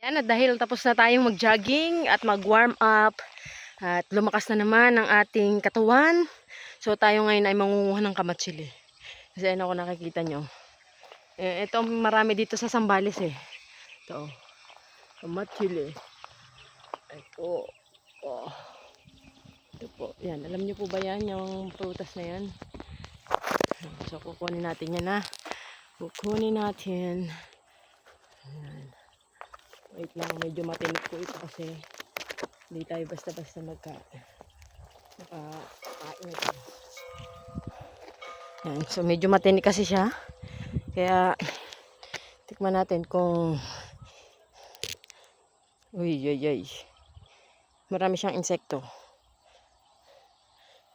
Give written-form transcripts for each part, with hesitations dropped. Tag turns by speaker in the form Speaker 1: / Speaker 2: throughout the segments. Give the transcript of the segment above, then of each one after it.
Speaker 1: Yan, at dahil tapos na tayong mag-jogging at mag-warm up at lumakas na naman ang ating katawan. So tayo ngayon ay mangunguha ng kamatsili. Kasi ano ko nakikita nyo. Ito marami dito sa Zambales eh. Ito. Kamatsili. Ito. Oh. Ito po. Yan. Alam nyo po ba yan? Yung prutas na yan. So kukunin natin yan ha. Kukunin natin. Yan. Wait lang, medyo matinik po ito kasi hindi tayo basta-basta nakain ito. Yan, so medyo matinik kasi siya. Kaya tikman natin kung uy. Marami siyang insekto.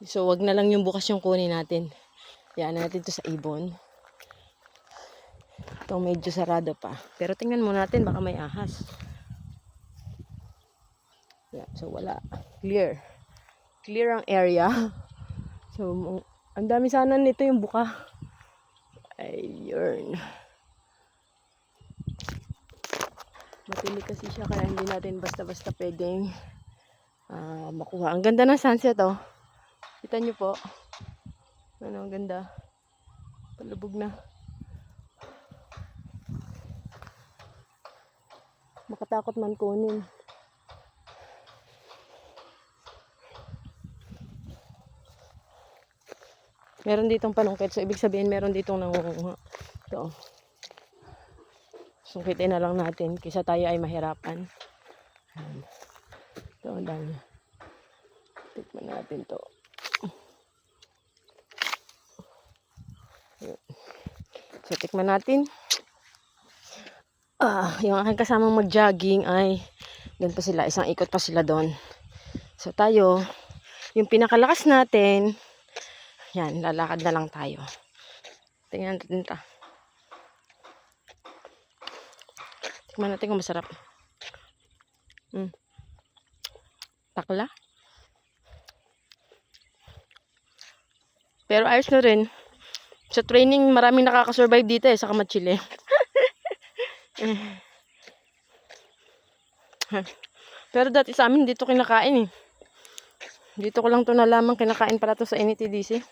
Speaker 1: So wag na lang yung bukas yung kunin natin. Yan natin to sa ibon. Ito medyo sarado pa. Pero tingnan mo natin baka may ahas. Yeah, so wala. Clear. Clear ang area. So ang dami sana nito yung buka. Ayun. Matinig kasi siya kaya hindi natin basta-basta pwedeng makuha. Ang ganda ng sunset oh. Kita nyo po. Ano, ang ganda. Palubog na. Makatakot man kunin. Meron ditong panungkit. So, ibig sabihin, meron ditong nangunguha. Ito. Sungkitin na lang natin. Kaysa tayo ay mahirapan. Ito, ang dami. Tikman natin to. So, tikman natin. Yung aking kasamang mag-jogging ay doon pa sila. Isang ikot pa sila doon. So, tayo, yung pinakalakas natin, yan, lalakad na lang tayo. Tingnan natin ito. Tikman natin kung masarap. Takla. Pero ayos na rin. Sa training, maraming nakakasurvive dito sa kamatsili. Pero dati sa amin, dito kinakain eh. Dito ko lang to nalaman, kinakain pala to sa NTDC.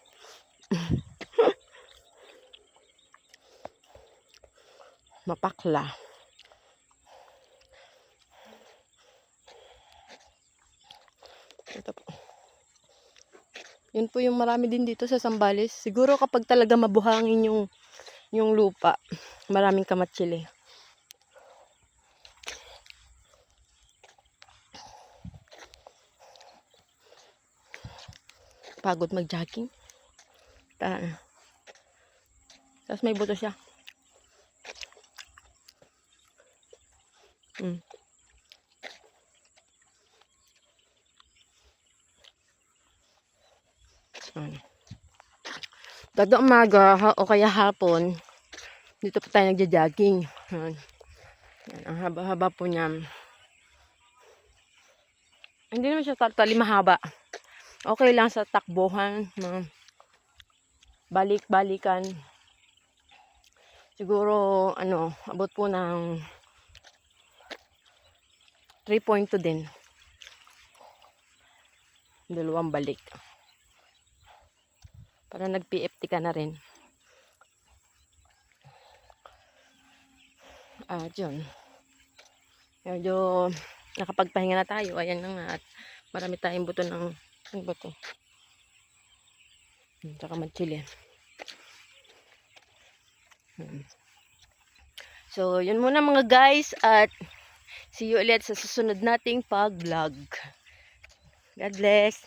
Speaker 1: Mapakla. Ito po. Yun po yung marami din dito sa Zambales. Siguro kapag talaga mabuhangin yung lupa, maraming kamatsili. Pagod mag-jogging. Tapos may buto siya. Dado umaga o kaya hapon, dito po tayo nagja-jogging. Ang haba-haba po niya. Hindi naman siya totally mahaba. Okay lang sa takbuhan, balik-balikan. Siguro, abot po ng 3.2 din. Dalawang balik. Para nag-PFT ka na rin. Diyon. Medyo nakapagpahinga na tayo. Ayan na nga. At marami tayong buto ng buto. Tsaka matsili. So, yun muna mga guys. At see you ulit sa susunod nating pag-vlog. God bless.